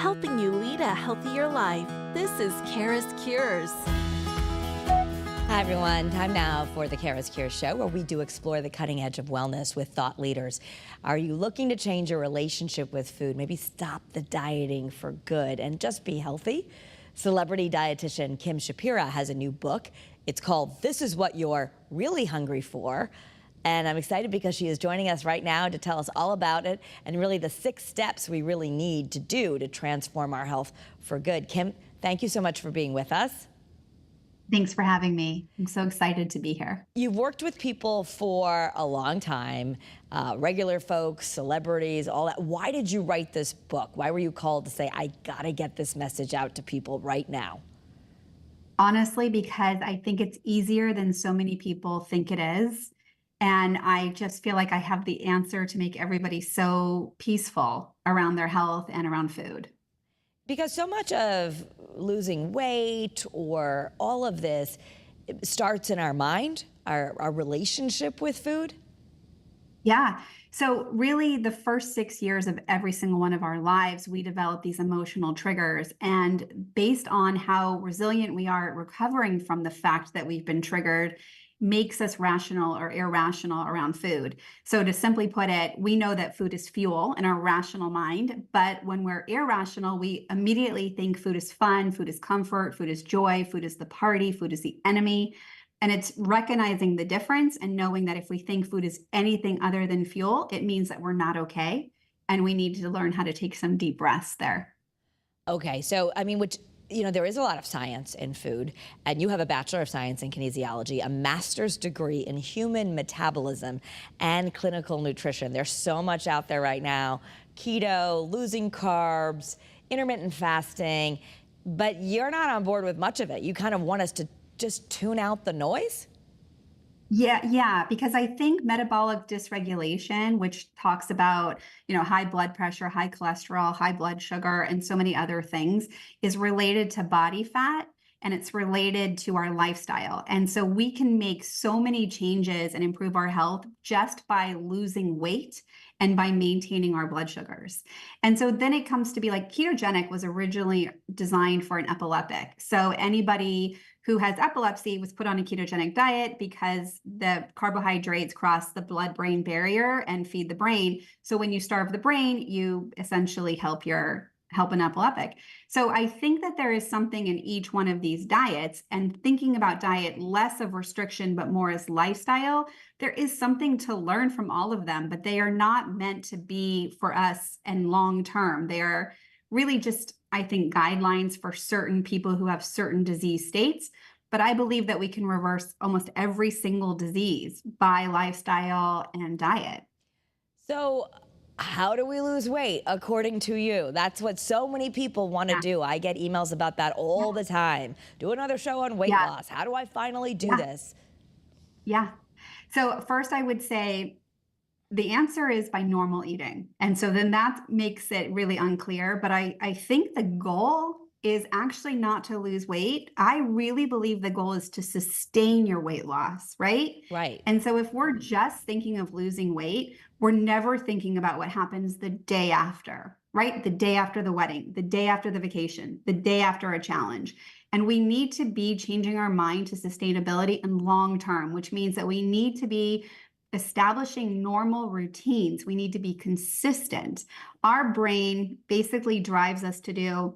helping you lead a healthier life. This is CURES. Hi, everyone. Time now for the CURES show, where we do explore the cutting edge of wellness with thought leaders. Are you looking to change your relationship with food? Maybe stop the dieting for good and just be healthy? Celebrity dietitian Kim Shapira has a new book. It's called This Is What You're Really Hungry For. And I'm excited because she is joining us right now to tell us all about it and really the 6 steps we really need to do to transform our health for good. Kim, thank you so much for being with us. Thanks for having me. I'm so excited to be here. You've worked with people for a long time, regular folks, celebrities, all that. Why did you write this book? Why were you called to say, I gotta get this message out to people right now? Honestly, because I think it's easier than so many people think it is. And I just feel like I have the answer to make everybody so peaceful around their health and around food. Because so much of losing weight or all of this starts in our mind, our relationship with food. Yeah. So really the first 6 years of every single one of our lives, we develop these emotional triggers. And based on how resilient we are at recovering from the fact that we've been triggered, makes us rational or irrational around food. So to simply put it, we know that food is fuel in our rational mind, but when we're irrational, we immediately think food is fun, food is comfort, food is joy, food is the party, food is the enemy. And it's recognizing the difference and knowing that if we think food is anything other than fuel, it means that we're not okay. And we need to learn how to take some deep breaths there. Okay, so I mean, there is a lot of science in food, and you have a Bachelor of Science in Kinesiology, a master's degree in human metabolism and clinical nutrition. There's so much out there right now: keto, losing carbs, intermittent fasting, but you're not on board with much of it. You kind of want us to just tune out the noise? Yeah, because I think metabolic dysregulation, which talks about, high blood pressure, high cholesterol, high blood sugar, and so many other things, is related to body fat and it's related to our lifestyle. And so we can make so many changes and improve our health just by losing weight and by maintaining our blood sugars. And so then it comes to be like ketogenic was originally designed for an epileptic. So anybody who has epilepsy was put on a ketogenic diet because the carbohydrates cross the blood-brain barrier and feed the brain. So when you starve the brain, you essentially help an epileptic. So I think that there is something in each one of these diets, and thinking about diet less of restriction, but more as lifestyle, there is something to learn from all of them, but they are not meant to be for us and long-term. They are really just, I think, guidelines for certain people who have certain disease states. But I believe that we can reverse almost every single disease by lifestyle and diet. So how do we lose weight according to you? That's what so many people want to do. I get emails about that all the time. Do another show on weight loss. How do I finally do this? Yeah. So first I would say the answer is by normal eating. And so then that makes it really unclear. But I think the goal is actually not to lose weight. I really believe the goal is to sustain your weight loss, right? Right. And so if we're just thinking of losing weight, we're never thinking about what happens the day after, right? The day after the wedding, the day after the vacation, the day after a challenge. And we need to be changing our mind to sustainability and long term, which means that we need to be establishing normal routines. We need to be consistent. Our brain basically drives us to do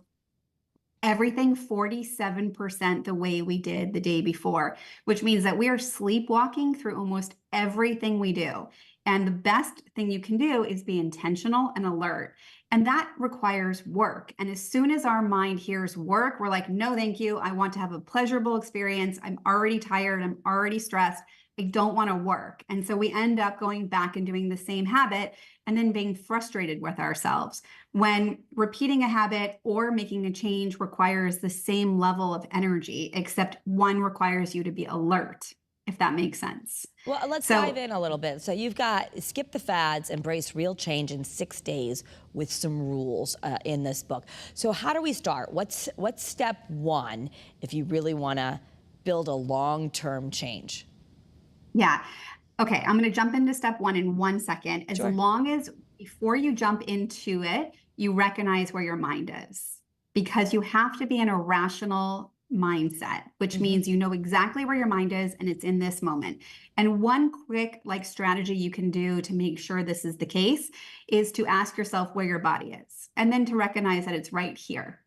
everything 47% the way we did the day before, which means that we are sleepwalking through almost everything we do. And the best thing you can do is be intentional and alert. And that requires work. And as soon as our mind hears work, we're like, no, thank you. I want to have a pleasurable experience. I'm already tired. I'm already stressed. I don't want to work. And so we end up going back and doing the same habit and then being frustrated with ourselves. When repeating a habit or making a change requires the same level of energy, except one requires you to be alert, if that makes sense. Well, let's dive in a little bit. So you've got skip the fads, embrace real change in 6 days with some rules in this book. So how do we start? What's step 1 if you really want to build a long-term change? Yeah. Okay. I'm going to jump into step 1 in 1 second. As long as before you jump into it, you recognize where your mind is, because you have to be in a rational mindset, which means you know exactly where your mind is and it's in this moment. And one quick strategy you can do to make sure this is the case is to ask yourself where your body is, and then to recognize that it's right here.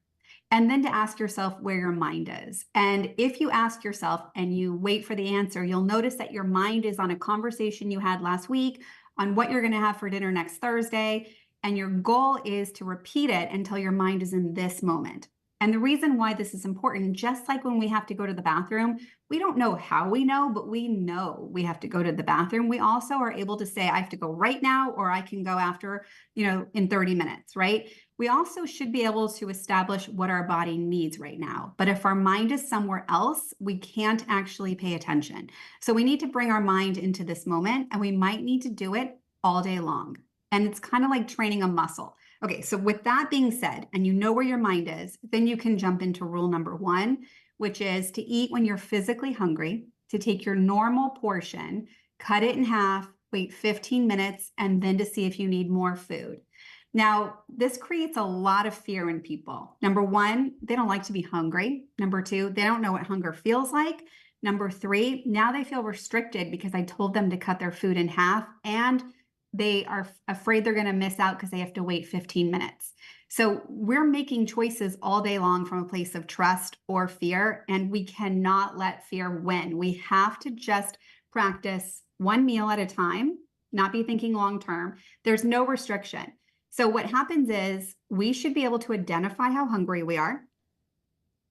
And then to ask yourself where your mind is. And if you ask yourself and you wait for the answer, you'll notice that your mind is on a conversation you had last week, on what you're going to have for dinner next Thursday. And your goal is to repeat it until your mind is in this moment. And the reason why this is important, just like when we have to go to the bathroom, we don't know how we know, but we know we have to go to the bathroom. We also are able to say, I have to go right now, or I can go after, in 30 minutes, right? We also should be able to establish what our body needs right now. But if our mind is somewhere else, we can't actually pay attention. So we need to bring our mind into this moment, and we might need to do it all day long. And it's kind of like training a muscle. Okay, so with that being said, and you know where your mind is, then you can jump into rule number 1, which is to eat when you're physically hungry, to take your normal portion, cut it in half, wait 15 minutes, and then to see if you need more food. Now, this creates a lot of fear in people. Number 1, they don't like to be hungry. Number 2, they don't know what hunger feels like. Number 3, now they feel restricted because I told them to cut their food in half, and they are afraid they're going to miss out because they have to wait 15 minutes. So we're making choices all day long from a place of trust or fear, and we cannot let fear win. We have to just practice one meal at a time, not be thinking long term. There's no restriction. So what happens is we should be able to identify how hungry we are.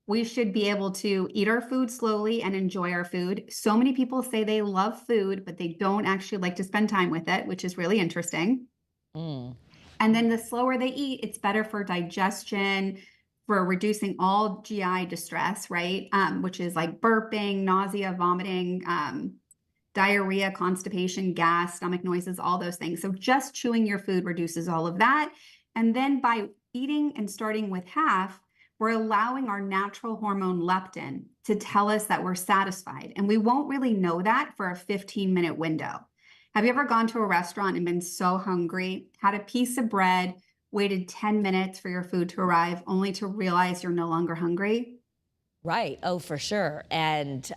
We should be able to eat our food slowly and enjoy our food. So many people say they love food, but they don't actually like to spend time with it, which is really interesting. And then the slower they eat, it's better for digestion, for reducing all GI distress, right? Which is like burping, nausea, vomiting, diarrhea, constipation, gas, stomach noises, all those things. So just chewing your food reduces all of that. And then by eating and starting with half, we're allowing our natural hormone leptin to tell us that we're satisfied. And we won't really know that for a 15-minute window. Have you ever gone to a restaurant and been so hungry, had a piece of bread, waited 10 minutes for your food to arrive, only to realize you're no longer hungry? Right. Oh, for sure. And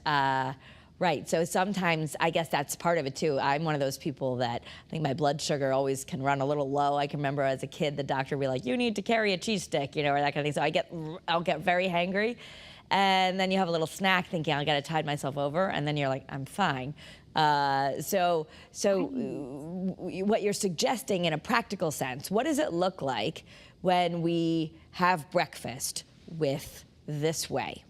right. So sometimes I guess that's part of it too. I'm one of those people that I think my blood sugar always can run a little low. I can remember as a kid, the doctor would be like, you need to carry a cheese stick, or that kind of thing. So I'll get very hangry. And then you have a little snack thinking, I got to tide myself over. And then you're like, I'm fine. So what you're suggesting in a practical sense, what does it look like when we have breakfast with this way?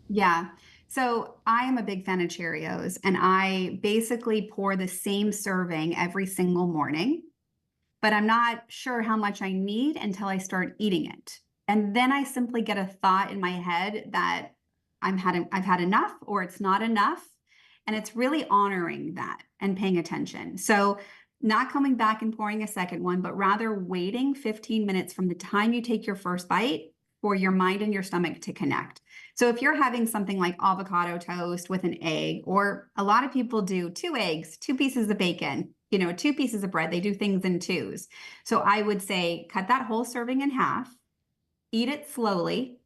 Yeah. So I am a big fan of Cheerios, and I basically pour the same serving every single morning, but I'm not sure how much I need until I start eating it. And then I simply get a thought in my head that I've had enough, or it's not enough. And it's really honoring that and paying attention. So not coming back and pouring a second one, but rather waiting 15 minutes from the time you take your first bite for your mind and your stomach to connect. So if you're having something like avocado toast with an egg, or a lot of people do 2 eggs, 2 pieces of bacon, 2 pieces of bread, they do things in 2s. So I would say cut that whole serving in half, eat it slowly.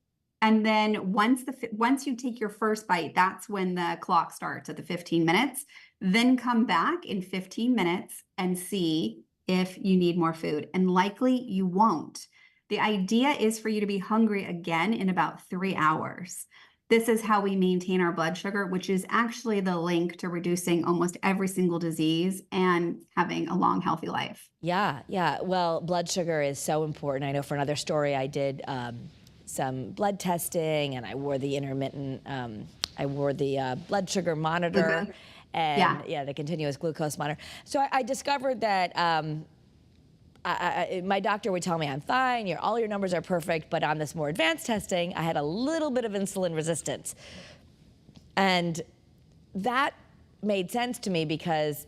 And then once you take your first bite, that's when the clock starts at the 15 minutes. Then come back in 15 minutes and see if you need more food. And likely you won't. The idea is for you to be hungry again in about 3 hours. This is how we maintain our blood sugar, which is actually the link to reducing almost every single disease and having a long, healthy life. Yeah. Well, blood sugar is so important. I know for another story I did some blood testing, and I wore the blood sugar monitor, and the continuous glucose monitor. So I discovered that my doctor would tell me I'm fine, all your numbers are perfect, but on this more advanced testing, I had a little bit of insulin resistance. And that made sense to me because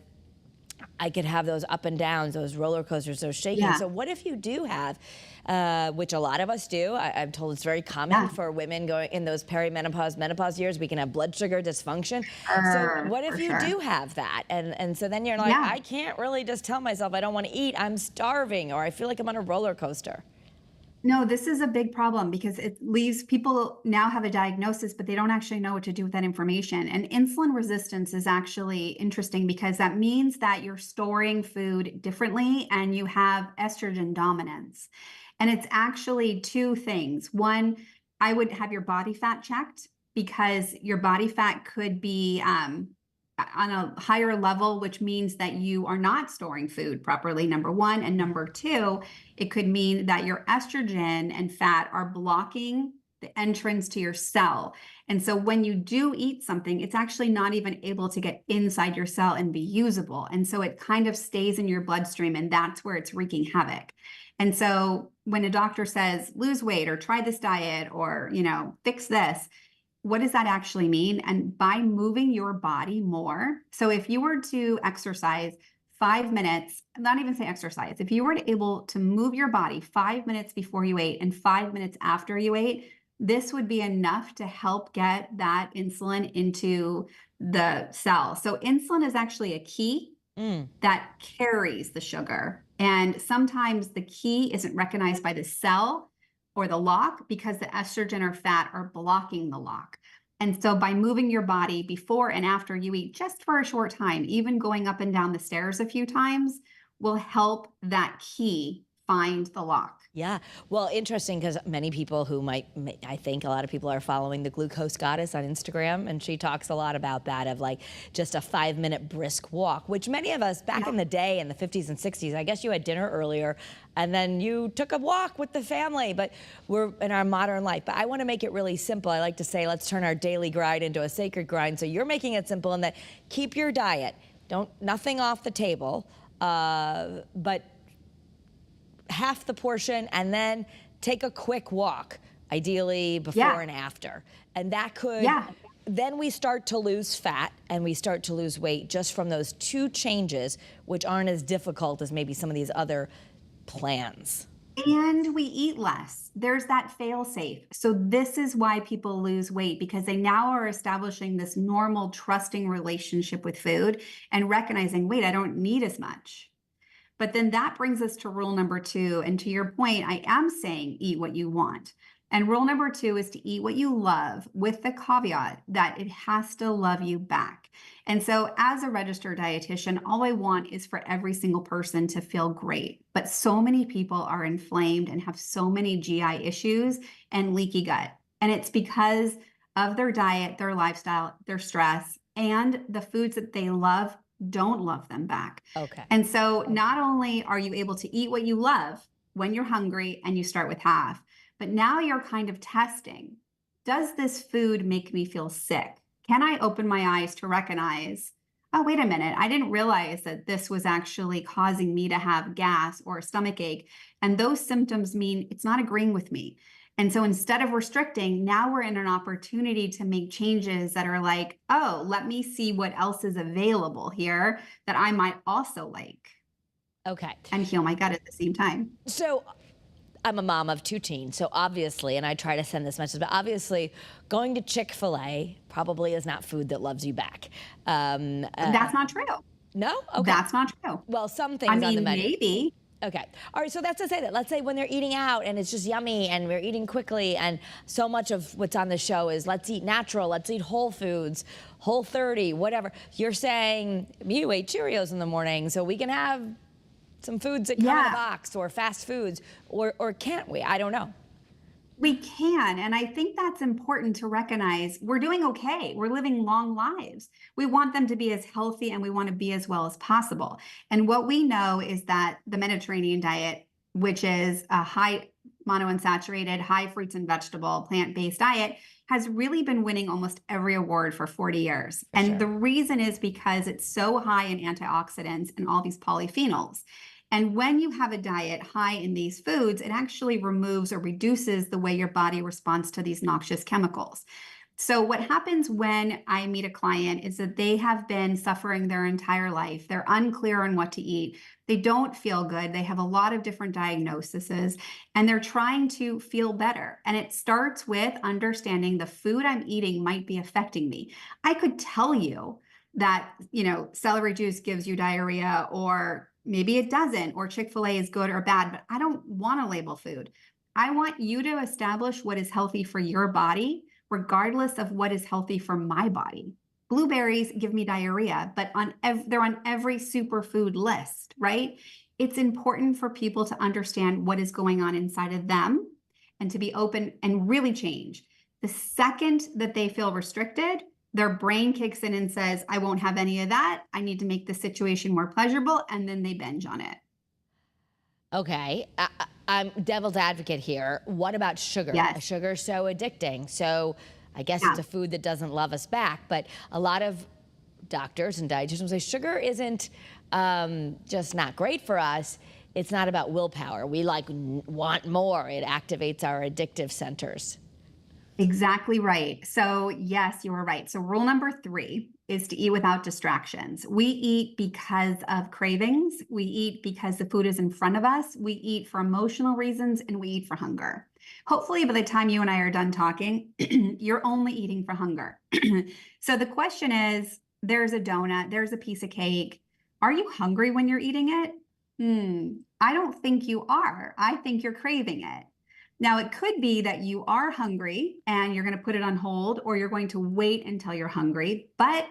I could have those up and downs, those roller coasters, those shaking. Yeah. So what if you do have, which a lot of us do, I'm told it's very common Yeah. for women going in those perimenopause, menopause years, we can have blood sugar dysfunction. So what if For you sure. do have that? And so then you're like, Yeah. I can't really just tell myself I don't want to eat, I'm starving, or I feel like I'm on a roller coaster. No, this is a big problem because it leaves people now have a diagnosis, but they don't actually know what to do with that information. And insulin resistance is actually interesting because that means that you're storing food differently and you have estrogen dominance. And it's actually two things. One, I would have your body fat checked because your body fat could be on a higher level, which means that you are not storing food properly, number one. And number two, it could mean that your estrogen and fat are blocking the entrance to your cell. And so when you do eat something, it's actually not even able to get inside your cell and be usable. And so it kind of stays in your bloodstream, and that's where it's wreaking havoc. And so when a doctor says lose weight or try this diet or, fix this, what does that actually mean? And by moving your body more, so if you were to exercise 5 minutes, not even say exercise, if you were to able to move your body 5 minutes before you ate and 5 minutes after you ate, this would be enough to help get that insulin into the cell. So insulin is actually a key that carries the sugar. And sometimes the key isn't recognized by the cell or the lock because the estrogen or fat are blocking the lock. And so by moving your body before and after you eat just for a short time, even going up and down the stairs a few times, will help that key find the lock. Yeah, well, interesting because many people who I think a lot of people are following the Glucose Goddess on Instagram, and she talks a lot about that of like just a 5-minute brisk walk, which many of us back in the day in the 50s and 60s, I guess you had dinner earlier and then you took a walk with the family, but we're in our modern life. But I want to make it really simple. I like to say, let's turn our daily grind into a sacred grind. So you're making it simple in that keep your diet, nothing off the table, but half the portion and then take a quick walk, ideally before and after. And that could, then we start to lose fat and we start to lose weight just from those two changes, which aren't as difficult as maybe some of these other plans. And we eat less. There's that fail safe. So this is why people lose weight, because they now are establishing this normal, trusting relationship with food and recognizing, wait, I don't need as much. But then that brings us to rule number 2. And to your point, I am saying eat what you want. And rule number 2 is to eat what you love, with the caveat that it has to love you back. And so as a registered dietitian, all I want is for every single person to feel great. But so many people are inflamed and have so many GI issues and leaky gut. And it's because of their diet, their lifestyle, their stress, and the foods that they love don't love them back. Okay. And so not only are you able to eat what you love when you're hungry and you start with half, but now you're kind of testing, does this food make me feel sick? Can I open my eyes to recognize, oh, wait a minute, I didn't realize that this was actually causing me to have gas or a stomach ache. And those symptoms mean it's not agreeing with me. And so instead of restricting, now we're in an opportunity to make changes that are like, oh, let me see what else is available here that I might also like. Okay. And heal my gut at the same time. So I'm a mom of 2 teens, so obviously, and I try to send this message, but obviously going to Chick-fil-A probably is not food that loves you back. That's not true. No? Okay. That's not true. Well, some things on the menu. Maybe. Okay. All right. So that's to say that, let's say when they're eating out and it's just yummy and we're eating quickly and so much of what's on the show is let's eat natural, let's eat whole foods, Whole30, whatever. You're saying you ate Cheerios in the morning, so we can have some foods that come in a box or fast foods, or can't we? I don't know. We can. And I think that's important to recognize. We're doing okay. We're living long lives. We want them to be as healthy and we want to be as well as possible. And what we know is that the Mediterranean diet, which is a high monounsaturated, high fruits and vegetable, plant-based diet, has really been winning almost every award for 40 years. And the reason is because it's so high in antioxidants and all these polyphenols. And when you have a diet high in these foods, it actually removes or reduces the way your body responds to these noxious chemicals. So what happens when I meet a client is that they have been suffering their entire life. They're unclear on what to eat. They don't feel good. They have a lot of different diagnoses and they're trying to feel better. And it starts with understanding the food I'm eating might be affecting me. I could tell you that, celery juice gives you diarrhea, or maybe it doesn't, or Chick-fil-A is good or bad, but I don't want to label food. I want you to establish what is healthy for your body, regardless of what is healthy for my body. Blueberries give me diarrhea, but they're on every superfood list, right? It's important for people to understand what is going on inside of them and to be open and really change. The second that they feel restricted, their brain kicks in and says, I won't have any of that. I need to make the situation more pleasurable. And then they binge on it. Okay. I'm devil's advocate here. What about sugar? Yes. Sugar is so addicting. So I guess it's a food that doesn't love us back. But a lot of doctors and dietitians say sugar isn't just not great for us. It's not about willpower. We want more. It activates our addictive centers. Exactly right. So yes, you were right. So rule number 3 is to eat without distractions. We eat because of cravings. We eat because the food is in front of us. We eat for emotional reasons, and we eat for hunger. Hopefully by the time you and I are done talking, you're only eating for hunger. So the question is, there's a donut, there's a piece of cake. Are you hungry when you're eating it? I don't think you are. I think you're craving it. Now, it could be that you are hungry and you're going to put it on hold, or you're going to wait until you're hungry. But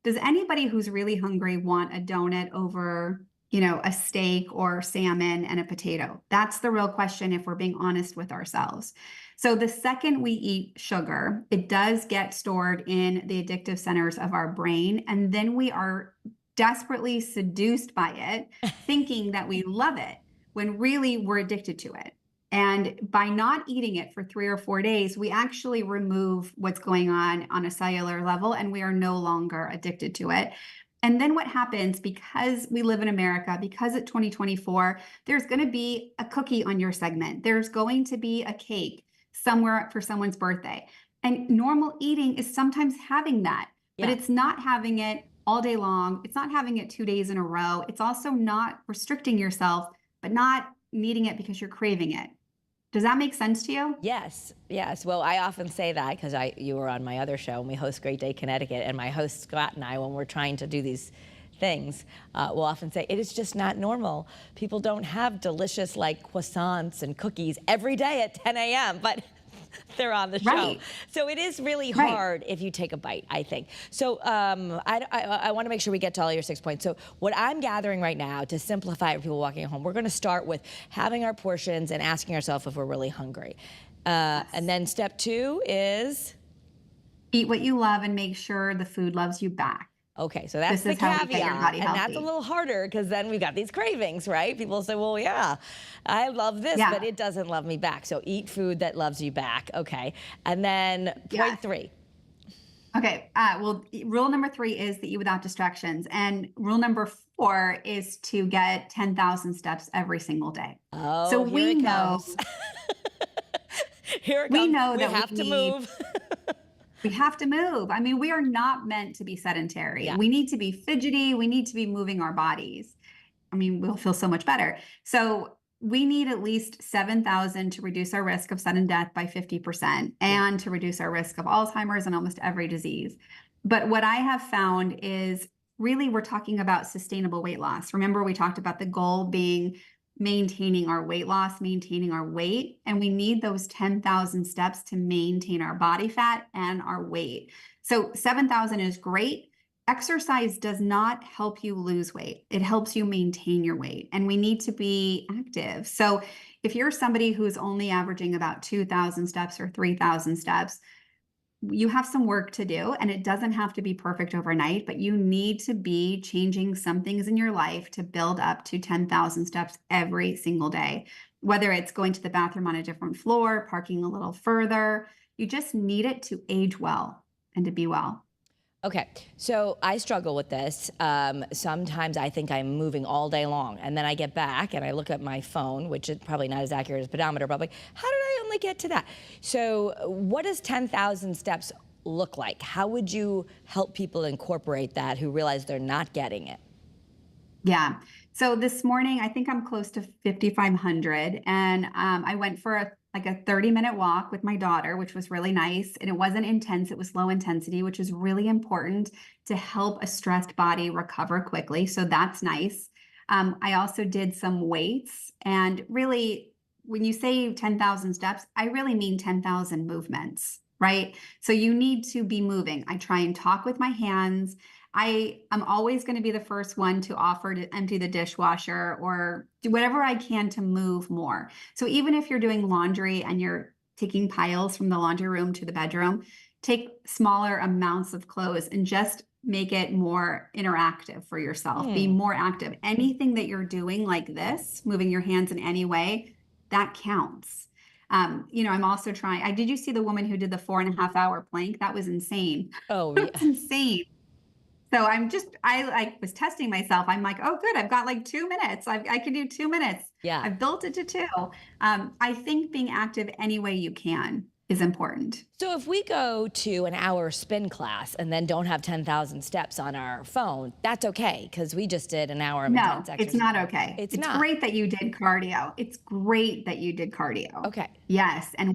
does anybody who's really hungry want a donut over, a steak or salmon and a potato? That's the real question if we're being honest with ourselves. So the second we eat sugar, it does get stored in the addictive centers of our brain. And then we are desperately seduced by it, thinking that we love it, when really we're addicted to it. And by not eating it for 3 or 4 days, we actually remove what's going on a cellular level, and we are no longer addicted to it. And then what happens, because we live in America, because it's 2024, there's going to be a cookie on your segment. There's going to be a cake somewhere for someone's birthday. And normal eating is sometimes having that, but it's not having it all day long. It's not having it 2 days in a row. It's also not restricting yourself, but not needing it because you're craving it. Does that make sense to you? Yes. Well, I often say that because you were on my other show, and we host Great Day Connecticut, and my host Scott and I, when we're trying to do these things, we'll often say it is just not normal. People don't have delicious croissants and cookies every day at 10 a.m., but they're on the show. So it is really hard if you take a bite, I think. So I want to make sure we get to all your 6 points. So what I'm gathering right now, to simplify it for people walking home, we're going to start with having our portions and asking ourselves if we're really hungry. And then step 2 is? Eat what you love and make sure the food loves you back. Okay, so that's the caveat, and that's a little harder because then we've got these cravings, right? People say, well, yeah, I love this, but it doesn't love me back. So eat food that loves you back. Okay, and then point 3. Okay, well, rule number 3 is to eat without distractions. And rule number 4 is to get 10,000 steps every single day. Oh, so we know. Here it comes. We know that we have to move. We have to move. I mean, we are not meant to be sedentary. We need to be fidgety. We need to be moving our bodies. I mean, we'll feel so much better. So we need at least 7,000 to reduce our risk of sudden death by 50% and to reduce our risk of Alzheimer's and almost every disease. But what I have found is really we're talking about sustainable weight loss. Remember, we talked about the goal being maintaining our weight loss, maintaining our weight, and we need those 10,000 steps to maintain our body fat and our weight. So 7,000 is great. Exercise does not help you lose weight. It helps you maintain your weight, and we need to be active. So if you're somebody who's only averaging about 2,000 steps or 3,000 steps, you have some work to do, and it doesn't have to be perfect overnight, but you need to be changing some things in your life to build up to 10,000 steps every single day. Whether it's going to the bathroom on a different floor, parking a little further, you just need it to age well and to be well. Okay, so I struggle with this. Sometimes I think I'm moving all day long, and then I get back and I look at my phone, which is probably not as accurate as pedometer, but I'm like, how did I only get to that? So what does 10,000 steps look like? How would you help people incorporate that who realize they're not getting it? Yeah. So this morning, I think I'm close to 5,500, and I went for like a 30-minute walk with my daughter, which was really nice. And it wasn't intense; it was low intensity, which is really important to help a stressed body recover quickly. So that's nice. I also did some weights, and really, when you say 10,000 steps, I really mean 10,000 movements, right? So you need to be moving. I try and talk with my hands. I'm always going to be the first one to offer to empty the dishwasher or do whatever I can to move more. So even if you're doing laundry and you're taking piles from the laundry room to the bedroom, take smaller amounts of clothes and just make it more interactive for yourself. Be more active. Anything that you're doing like this, moving your hands in any way, that counts. I'm also trying. Did you see the woman who did the 4.5 hour plank? That was insane. Oh, It yeah. was insane. So I was testing myself. I'm like, oh, good. I've got like 2 minutes. I can do 2 minutes. Yeah. I've built it to 2. I think being active any way you can is important. So if we go to an hour spin class and then don't have 10,000 steps on our phone, that's okay because we just did an hour of intense exercise. It's not okay. It's It's not. great that you did cardio. It's great that you did cardio. Okay. Yes. And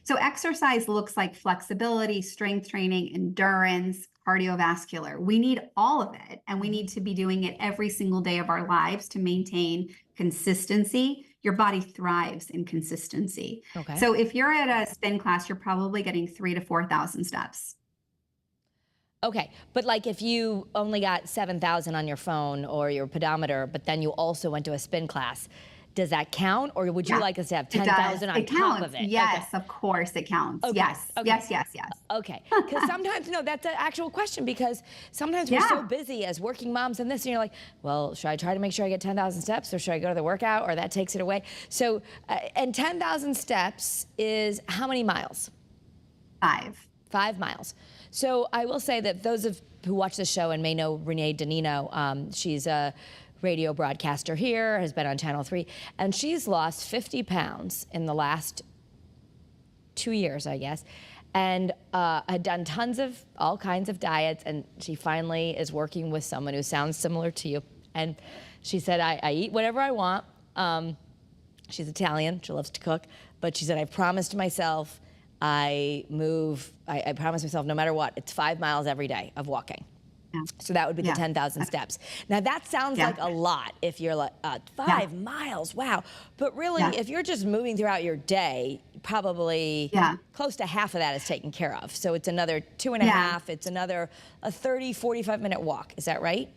so exercise looks like flexibility, strength training, endurance, cardiovascular. We need all of it. And we need to be doing it every single day of our lives to maintain consistency. Your body thrives in consistency. Okay. So if you're at a spin class, you're probably getting 3,000 to 4,000 steps. Okay, but like if you only got 7,000 on your phone or your pedometer, but then you also went to a spin class, does that count? Or would you like us to have 10,000 on top of it? Yes, Okay. of course it counts. Okay. Yes, Okay. yes. Okay, because sometimes, no, that's an actual question because sometimes we're so busy as working moms and this, and you're like, well, should I try to make sure I get 10,000 steps or should I go to the workout or that takes it away? So, and 10,000 steps is how many miles? 5. 5 miles. So I will say that those who watch the show and may know Renee Danino, she's a radio broadcaster here, has been on Channel 3, and she's lost 50 pounds in the last 2 years, I guess, and had done all kinds of diets, and she finally is working with someone who sounds similar to you. And she said, I eat whatever I want. She's Italian, she loves to cook, but she said, I promised myself I promised myself no matter what, it's 5 miles every day of walking. Yeah. So that would be the 10,000 steps. Now that sounds like a lot if you're like 5 miles, wow. But really, if you're just moving throughout your day, probably close to half of that is taken care of. So it's another 2.5, it's another 30, 45-minute walk. Is that right?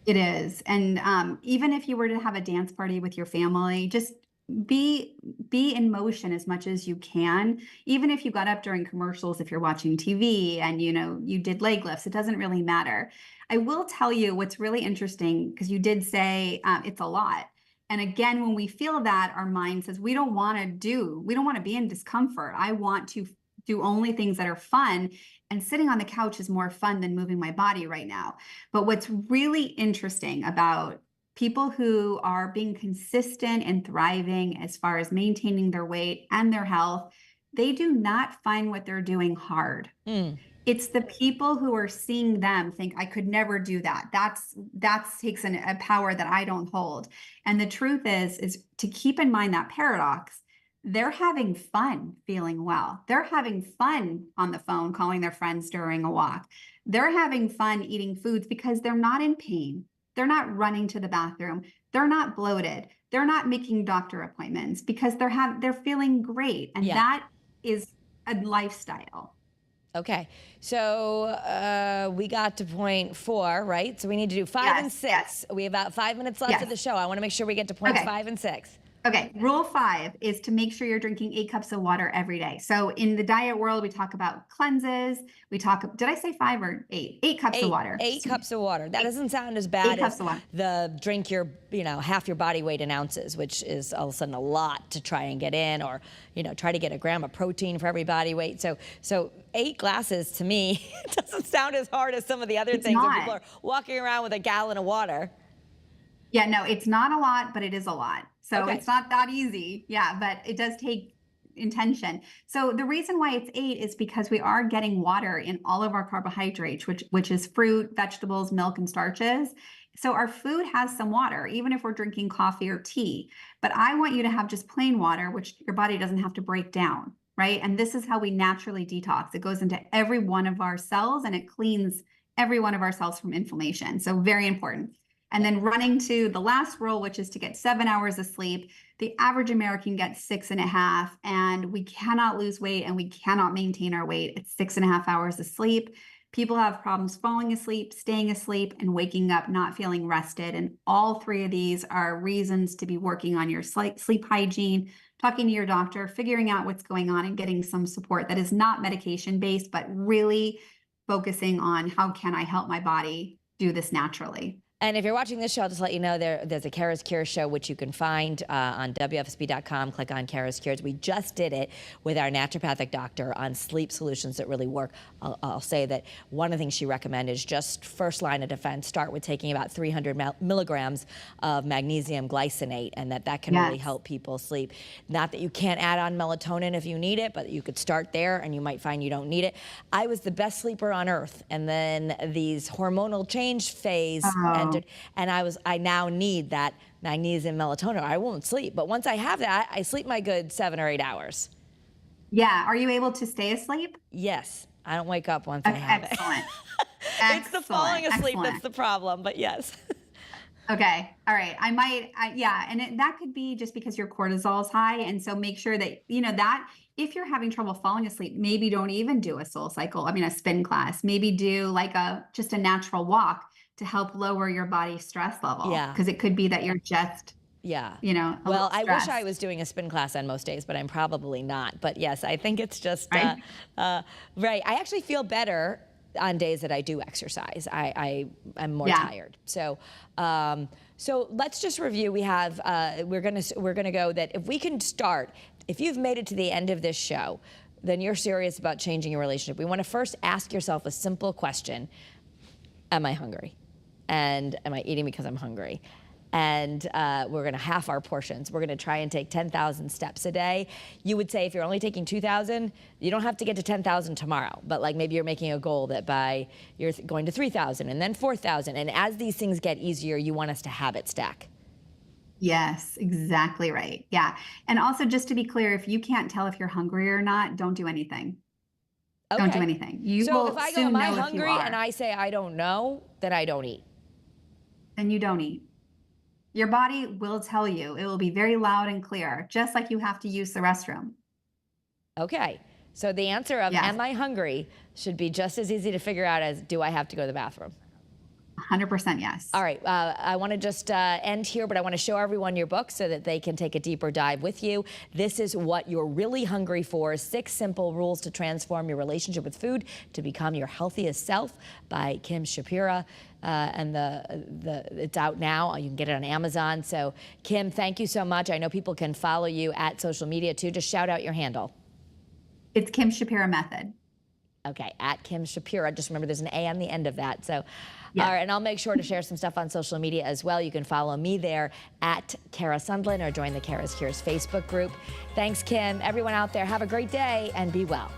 It is. And even if you were to have a dance party with your family, just be in motion as much as you can. Even if you got up during commercials, if you're watching TV and you did leg lifts, it doesn't really matter. I will tell you what's really interesting, because you did say it's a lot. And again, when we feel that, our mind says we don't want to be in discomfort. I want to do only things that are fun, and sitting on the couch is more fun than moving my body right now. But what's really interesting about people who are being consistent and thriving as far as maintaining their weight and their health, they do not find what they're doing hard. It's the people who are seeing them think, I could never do that. That takes a power that I don't hold. And the truth is to keep in mind that paradox. They're having fun feeling well. They're having fun on the phone calling their friends during a walk. They're having fun eating foods because they're not in pain. They're not running to the bathroom. They're not bloated. They're not making doctor appointments because they're feeling great. And that is a lifestyle. Okay, so we got to point 4, right? So we need to do 5 and 6. Yes. We have about 5 minutes left of the show. I want to make sure we get to points 5 and 6. Okay, rule 5 is to make sure you're drinking 8 cups of water every day. So in the diet world, we talk about cleanses. Did I say 5 or 8? 8 cups of water. 8 cups of water. That doesn't sound as bad as the drink your, half your body weight in ounces, which is all of a sudden a lot to try and get in, or, try to get a gram of protein for every body weight. So 8 glasses to me doesn't sound as hard as some of the other things that people are walking around with a gallon of water. Yeah, no, it's not a lot, but it is a lot. So it's not that easy. Yeah, but it does take intention. So the reason why it's 8 is because we are getting water in all of our carbohydrates, which is fruit, vegetables, milk, and starches. So our food has some water, even if we're drinking coffee or tea. But I want you to have just plain water, which your body doesn't have to break down, right? And this is how we naturally detox. It goes into every one of our cells and it cleans every one of our cells from inflammation. So very important. And then running to the last rule, which is to get 7 hours of sleep. The average American gets 6.5, and we cannot lose weight and we cannot maintain our weight at 6.5 hours of sleep. People have problems falling asleep, staying asleep, and waking up not feeling rested. And all 3 of these are reasons to be working on your sleep hygiene, talking to your doctor, figuring out what's going on, and getting some support that is not medication-based, but really focusing on how can I help my body do this naturally. And if you're watching this show, I'll just let you know there's a CURES Cures show, which you can find on WFSB.com. Click on CURES Cures. We just did it with our naturopathic doctor on sleep solutions that really work. I'll say that one of the things she recommended is just first line of defense, start with taking about 300 milligrams of magnesium glycinate, and that can really help people sleep. Not that you can't add on melatonin if you need it, but you could start there and you might find you don't need it. I was the best sleeper on earth, and then these hormonal change phase entered, and I now need that magnesium melatonin. I won't sleep, but once I have that, I sleep my good 7 or 8 hours. Yeah. Are you able to stay asleep? Yes. I don't wake up once I have it. Excellent. It's the falling asleep that's the problem, but yes. Okay. All right. Yeah. And that could be just because your cortisol is high. And so make sure that, that if you're having trouble falling asleep, maybe don't even do a a spin class. Maybe do like just a natural walk to help lower your body's stress level. Yeah. Because it could be that you're just, well, I wish I was doing a spin class on most days, but I'm probably not. But yes, I think it's just, right. I actually feel better on days that I do exercise. I'm more tired. So let's just review. We have, we're gonna go that if we can start, if you've made it to the end of this show, then you're serious about changing your relationship. We want to first ask yourself a simple question. Am I hungry? And am I eating because I'm hungry? And we're going to half our portions. We're going to try and take 10,000 steps a day. You would say if you're only taking 2,000, you don't have to get to 10,000 tomorrow. But like maybe you're making a goal that you're going to 3,000 and then 4,000. And as these things get easier, you want us to habit stack. Yes, exactly right. Yeah. And also just to be clear, if you can't tell if you're hungry or not, don't do anything. Okay. Don't do anything. So if I go, am I hungry, and I say I don't know, then I don't eat. Then you don't eat. Your body will tell you. It will be very loud and clear, just like you have to use the restroom. Okay. So the answer of am I hungry should be just as easy to figure out as do I have to go to the bathroom? 100% yes. All right. I want to just end here, but I want to show everyone your book so that they can take a deeper dive with you. This is What You're Really Hungry For: 6 Simple Rules to Transform Your Relationship with Food to Become Your Healthiest Self by Kim Shapira. And it's out now. You can get it on Amazon. So Kim, thank you so much. I know people can follow you at social media too. Just shout out your handle. It's Kim Shapira Method. Okay, at Kim Shapira. Just remember there's an A on the end of that. So, all right, and I'll make sure to share some stuff on social media as well. You can follow me there at Kara Sundlin or join the CURES Cures Facebook group. Thanks, Kim. Everyone out there, have a great day and be well.